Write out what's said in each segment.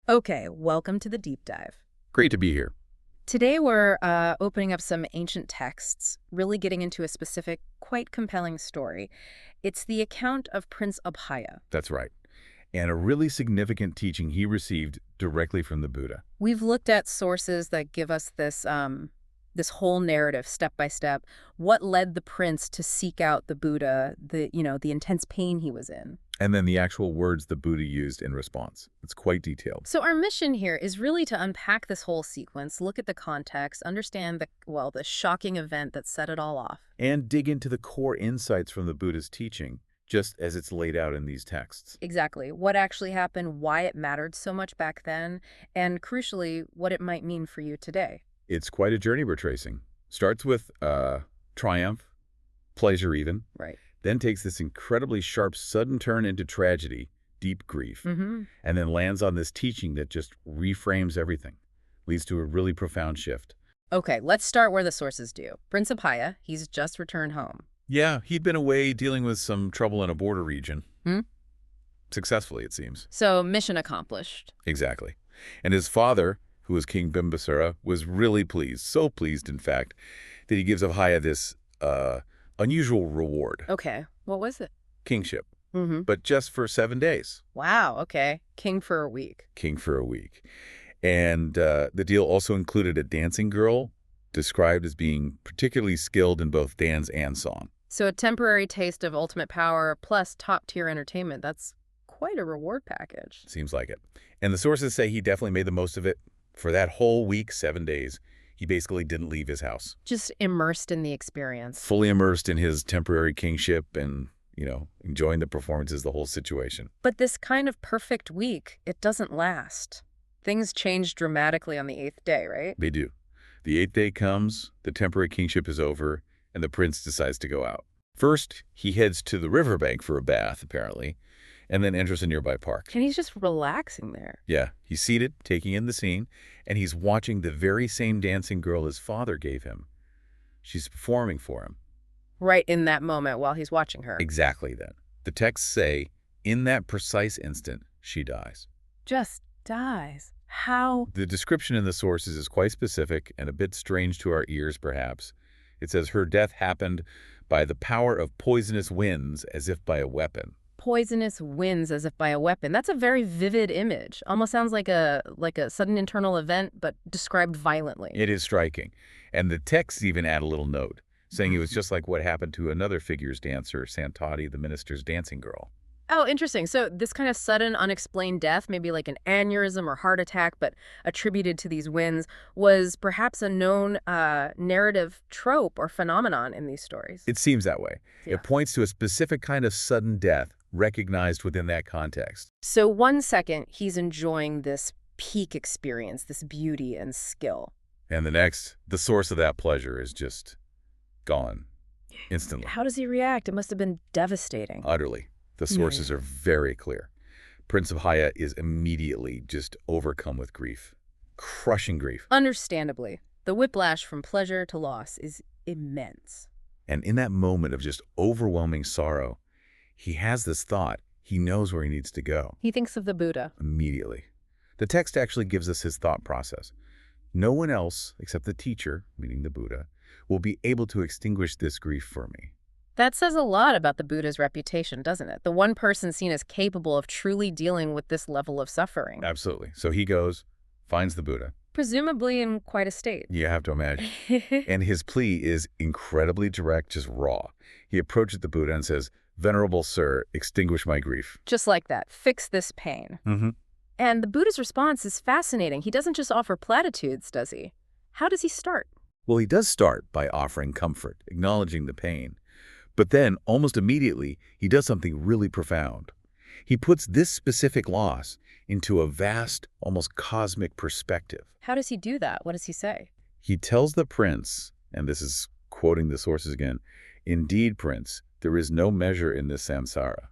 Okay, welcome to the deep dive. Great to be here. Today we're opening up some ancient texts, really getting into a specific, quite compelling story. It's the account of Prince Abhaya. That's right. And a really significant teaching he received directly from the Buddha. We've looked at sources that give us this whole narrative, step by step. What led the prince to seek out the Buddha, the intense pain he was in. And then the actual words the Buddha used in response. It's quite detailed. So our mission here is really to unpack this whole sequence, look at the context, understand the shocking event that set it all off. And dig into the core insights from the Buddha's teaching, just as it's laid out in these texts. Exactly. What actually happened, why it mattered so much back then, and crucially, what it might mean for you today. It's quite a journey we're tracing. Starts with triumph, pleasure even. Right. Then takes this incredibly sharp, sudden turn into tragedy, deep grief, and then lands on this teaching that just reframes everything, leads to a really profound shift. Okay, let's start where the sources do. Prince Abhaya, he's just returned home. Yeah, he'd been away dealing with some trouble in a border region. Successfully, it seems. So, mission accomplished. Exactly. And his father, who was King Bimbisara, was really pleased, so pleased, in fact, that he gives Abhaya this unusual reward. Okay, what was it? Kingship. But just for 7 days. Wow, okay. King for a week. King for a week. And the deal also included a dancing girl, described as being particularly skilled in both dance and song. So a temporary taste of ultimate power plus top-tier entertainment. That's quite a reward package. Seems like it. And the sources say he definitely made the most of it. For that whole week, 7 days, he basically didn't leave his house. Just immersed in the experience. Fully immersed in his temporary kingship and, enjoying the performances, the whole situation. But this kind of perfect week, it doesn't last. Things change dramatically on the 8th day, right? They do. The 8th day comes, the temporary kingship is over, and the prince decides to go out. First, he heads to the riverbank for a bath, apparently, and then enters a nearby park. And he's just relaxing there. Yeah, he's seated, taking in the scene, and he's watching the very same dancing girl his father gave him. She's performing for him. Right in that moment while he's watching her. Exactly then. The texts say, in that precise instant, she dies. Just dies. How? The description in the sources is quite specific and a bit strange to our ears, perhaps. It says her death happened by the power of poisonous winds as if by a weapon. Poisonous winds as if by a weapon. That's a very vivid image. Almost sounds like a sudden internal event, but described violently. It is striking. And the texts even add a little note, saying it was just like what happened to another figure's dancer, Santati, the minister's dancing girl. Oh, interesting. So this kind of sudden, unexplained death, maybe like an aneurysm or heart attack, but attributed to these winds, was perhaps a known narrative trope or phenomenon in these stories. It seems that way. Yeah. It points to a specific kind of sudden death recognized within that context. So 1 second, he's enjoying this peak experience, this beauty and skill. And the next, the source of that pleasure is just gone instantly. How does he react? It must have been devastating. Utterly. The sources are very clear. Prince Abhaya is immediately just overcome with grief. Crushing grief. Understandably. The whiplash from pleasure to loss is immense. And in that moment of just overwhelming sorrow, he has this thought. He knows where he needs to go. He thinks of the Buddha. Immediately. The text actually gives us his thought process. No one else, except the teacher, meaning the Buddha, will be able to extinguish this grief for me. That says a lot about the Buddha's reputation, doesn't it? The one person seen as capable of truly dealing with this level of suffering. Absolutely. So he goes, finds the Buddha. Presumably in quite a state. You have to imagine. And his plea is incredibly direct, just raw. He approaches the Buddha and says, "Venerable sir, extinguish my grief." Just like that. Fix this pain. And the Buddha's response is fascinating. He doesn't just offer platitudes, does he? How does he start? Well, he does start by offering comfort, acknowledging the pain. But then, almost immediately, he does something really profound. He puts this specific loss into a vast, almost cosmic perspective. How does he do that? What does he say? He tells the prince, and this is quoting the sources again, "Indeed, prince, there is no measure in this samsara."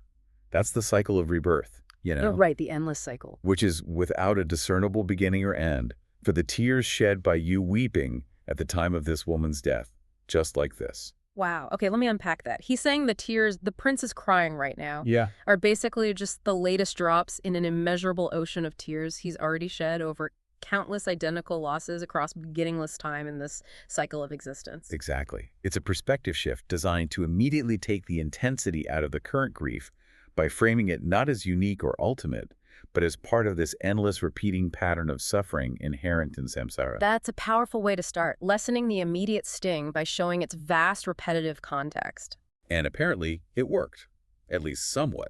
That's the cycle of rebirth, Oh, right, the endless cycle. which is without a discernible beginning or end, for the tears shed by you weeping at the time of this woman's death, just like this. Wow. Okay, let me unpack that. He's saying the tears the prince is crying right now Yeah. are basically just the latest drops in an immeasurable ocean of tears he's already shed over countless identical losses across beginningless time in this cycle of existence. Exactly. It's a perspective shift designed to immediately take the intensity out of the current grief by framing it not as unique or ultimate, but as part of this endless repeating pattern of suffering inherent in samsara. That's a powerful way to start, lessening the immediate sting by showing its vast repetitive context. And apparently, it worked, at least somewhat.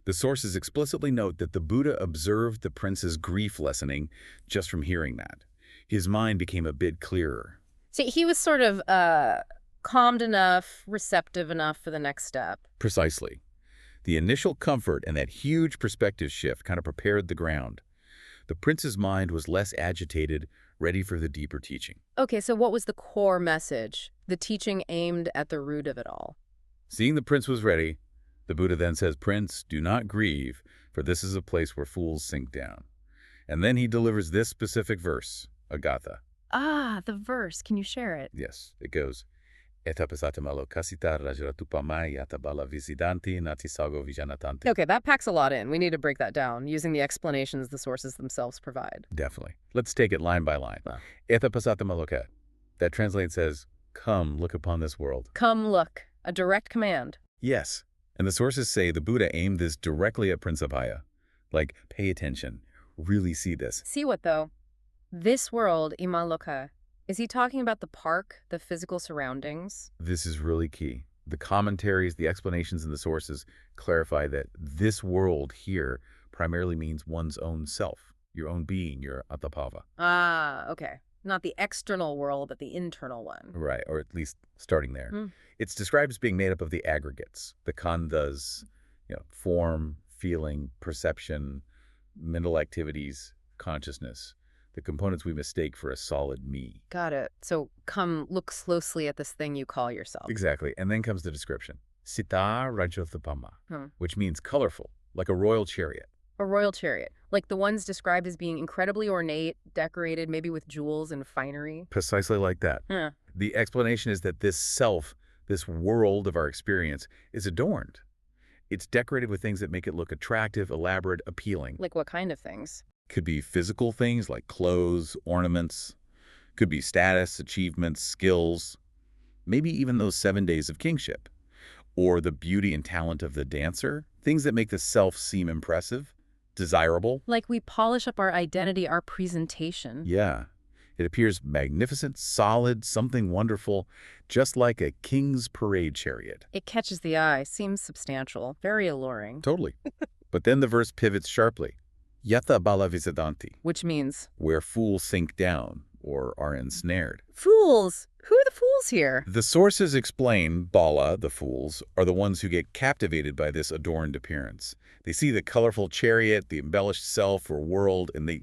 The sources explicitly note that the Buddha observed the prince's grief lessening just from hearing that. His mind became a bit clearer. See, he was sort of calmed enough, receptive enough for the next step. Precisely. The initial comfort and that huge perspective shift kind of prepared the ground. The prince's mind was less agitated, ready for the deeper teaching. Okay, so what was the core message? The teaching aimed at the root of it all. Seeing the prince was ready, the Buddha then says, "Prince, do not grieve, for this is a place where fools sink down." And then he delivers this specific verse, a gatha. Ah, the verse. Can you share it? Yes, it goes, "Etapasatamalo kasita rajaratupamai yatabala visidanti natisago vijanatanti." Okay, that packs a lot in. We need to break that down using the explanations the sources themselves provide. Definitely. Let's take it line by line. Wow. Etapasatamaloka. That translates as, "Come, look upon this world." Come look. A direct command. Yes. And the sources say the Buddha aimed this directly at Prince Abhaya. Like, pay attention. Really see this. See what, though? This world, Imaloka. Is he talking about the park, the physical surroundings? This is really key. The commentaries, the explanations in the sources clarify that this world here primarily means one's own self, your own being, your atapava. Ah, okay. Not the external world, but the internal one. Right, or at least starting there. Mm. It's described as being made up of the aggregates, the khandhas, form, feeling, perception, mental activities, consciousness, the components we mistake for a solid me. Got it. So come look closely at this thing you call yourself. Exactly. And then comes the description. Sita Rajothapama, Hmm. which means colorful, like a royal chariot. A royal chariot, like the ones described as being incredibly ornate, decorated, maybe with jewels and finery. Precisely like that. Huh. The explanation is that this self, this world of our experience, is adorned. It's decorated with things that make it look attractive, elaborate, appealing. Like what kind of things? Could be physical things like clothes, ornaments. Could be status, achievements, skills. Maybe even those 7 days of kingship. Or the beauty and talent of the dancer. Things that make the self seem impressive, desirable. Like we polish up our identity, our presentation. Yeah. It appears magnificent, solid, something wonderful, just like a king's parade chariot. It catches the eye, seems substantial, very alluring. Totally. But then the verse pivots sharply. Yata bala visidanti, Which means, where fools sink down or are ensnared. fools! Who are the fools here? The sources explain bala, the fools, are the ones who get captivated by this adorned appearance. They see the colorful chariot, the embellished self or world, and they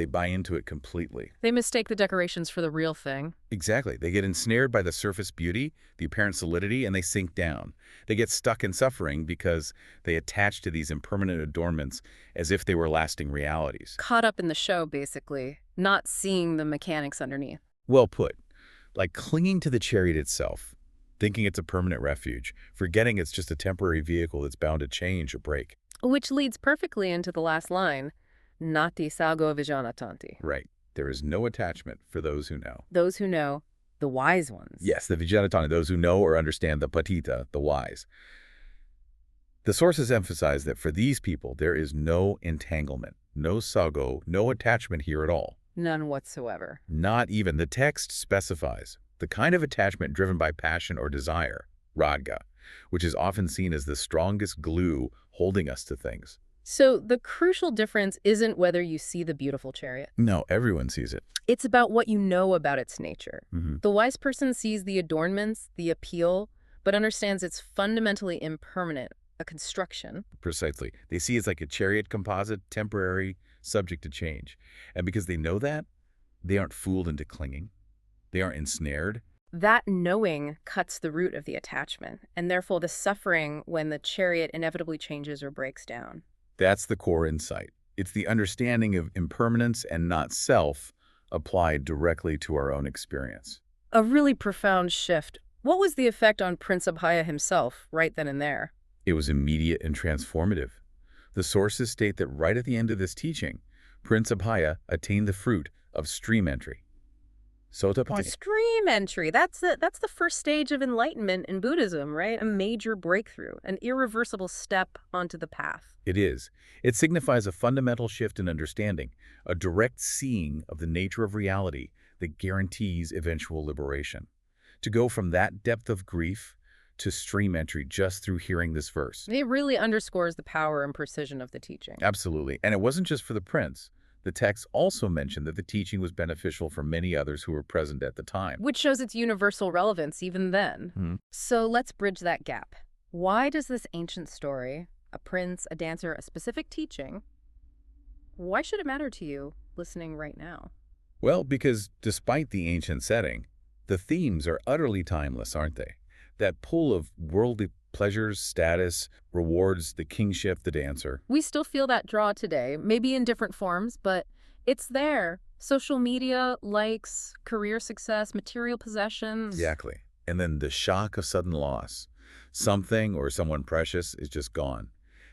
buy into it completely. They mistake the decorations for the real thing. Exactly. They get ensnared by the surface beauty, the apparent solidity, and they sink down. They get stuck in suffering because they attach to these impermanent adornments as if they were lasting realities. Caught up in the show, basically, not seeing the mechanics underneath. Well put. Like clinging to the chariot itself, thinking it's a permanent refuge, forgetting it's just a temporary vehicle that's bound to change or break. Which leads perfectly into the last line, Nati salgo vijanatanti. Right. There is no attachment for those who know. Those who know, the wise ones. Yes, the Vijnanatana, those who know or understand the patita, the wise. The sources emphasize that for these people, there is no entanglement, no sago, no attachment here at all. None whatsoever. Not even. The text specifies the kind of attachment driven by passion or desire, raga, which is often seen as the strongest glue holding us to things. So the crucial difference isn't whether you see the beautiful chariot. No, everyone sees it. It's about what you know about its nature. Mm-hmm. The wise person sees the adornments, the appeal, but understands it's fundamentally impermanent, a construction. Precisely. They see it's like a chariot composite, temporary, subject to change. And because they know that, they aren't fooled into clinging. They aren't ensnared. That knowing cuts the root of the attachment, and therefore the suffering when the chariot inevitably changes or breaks down. That's the core insight. It's the understanding of impermanence and not self applied directly to our own experience. A really profound shift, What was the effect on Prince Abhaya himself right then and there? It was immediate and transformative. The sources state that right at the end of this teaching, Prince Abhaya attained the fruit of stream entry. The Sotapanna. stream entry. That's the first stage of enlightenment in Buddhism, right? A major breakthrough, an irreversible step onto the path. It is. It signifies a fundamental shift in understanding, a direct seeing of the nature of reality that guarantees eventual liberation. To go from that depth of grief to stream entry just through hearing this verse. It really underscores the power and precision of the teaching. Absolutely. And it wasn't just for the prince. The text also mentioned that the teaching was beneficial for many others who were present at the time. Which shows its universal relevance even then. So let's bridge that gap. Why does this ancient story, a prince, a dancer, a specific teaching, why should it matter to you listening right now? Well, because despite the ancient setting, the themes are utterly timeless, aren't they? That pull of worldly pleasures, status, rewards, the kingship, the dancer. We still feel that draw today, maybe in different forms, but it's there. Social media, likes, career success, material possessions. Exactly. And then the shock of sudden loss. Something or someone precious is just gone.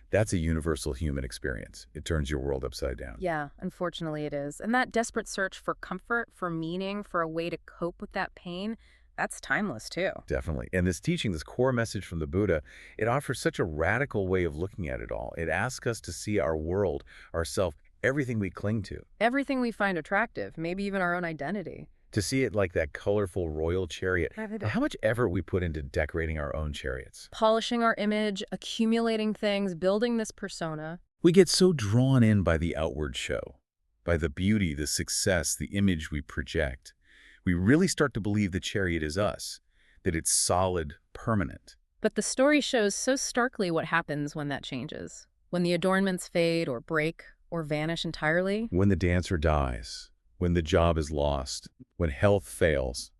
That's a universal human experience. It turns your world upside down. Yeah, unfortunately it is. And that desperate search for comfort, for meaning, for a way to cope with that pain, that's timeless too. Definitely. And this teaching, this core message from the Buddha, it offers such a radical way of looking at it all. It asks us to see our world, ourself, everything we cling to. Everything we find attractive, maybe even our own identity. To see it like that colorful royal chariot. How much effort we put into decorating our own chariots. Polishing our image, accumulating things, building this persona. We get so drawn in by the outward show, by the beauty, the success, the image we project. We really start to believe the chariot is us, that it's solid, permanent. But the story shows so starkly what happens when that changes. When the adornments fade or break or vanish entirely. When the dancer dies, when the job is lost, when health fails,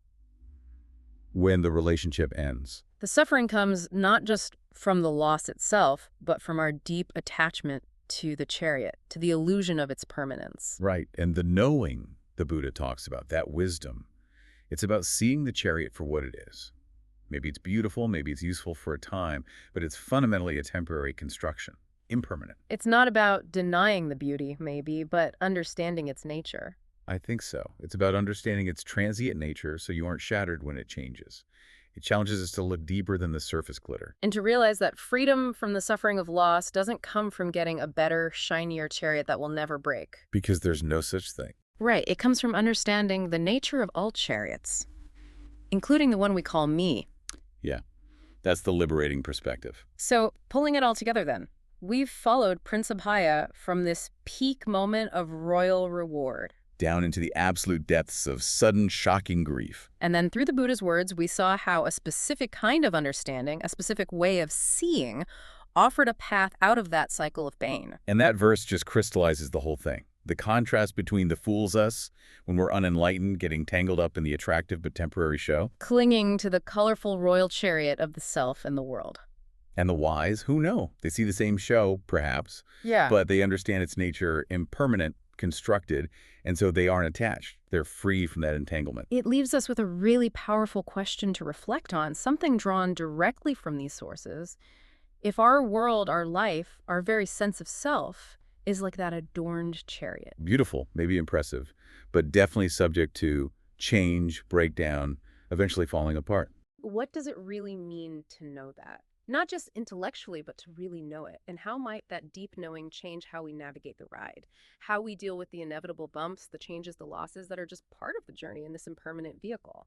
when the relationship ends. The suffering comes not just from the loss itself, but from our deep attachment to the chariot, to the illusion of its permanence. Right, and the knowing the Buddha talks about, that wisdom, it's about seeing the chariot for what it is. Maybe it's beautiful, maybe it's useful for a time, but it's fundamentally a temporary construction, impermanent. It's not about denying the beauty, maybe, but understanding its nature. I think so. It's about understanding its transient nature so you aren't shattered when it changes. It challenges us to look deeper than the surface glitter. And to realize that freedom from the suffering of loss doesn't come from getting a better, shinier chariot that will never break. Because there's no such thing. Right. It comes from understanding the nature of all chariots, including the one we call me. Yeah, that's the liberating perspective. So, pulling it all together then, we've followed Prince Abhaya from this peak moment of royal reward. Down into the absolute depths of sudden, shocking grief. And then through the Buddha's words, we saw how a specific kind of understanding, a specific way of seeing, offered a path out of that cycle of pain. And that verse just crystallizes the whole thing. The contrast between the fools us, when we're unenlightened, getting tangled up in the attractive but temporary show. Clinging to the colorful royal chariot of the self and the world. And the wise, who know? They see the same show, perhaps, Yeah. but they understand its nature impermanent, constructed, and so they aren't attached. They're free from that entanglement. It leaves us with a really powerful question to reflect on, something drawn directly from these sources. If our world, our life, our very sense of self is like that adorned chariot. Beautiful, maybe impressive, but definitely subject to change, breakdown, eventually falling apart. What does it really mean to know that? Not just intellectually, but to really know it. And how might that deep knowing change how we navigate the ride? How we deal with the inevitable bumps, the changes, the losses that are just part of the journey in this impermanent vehicle?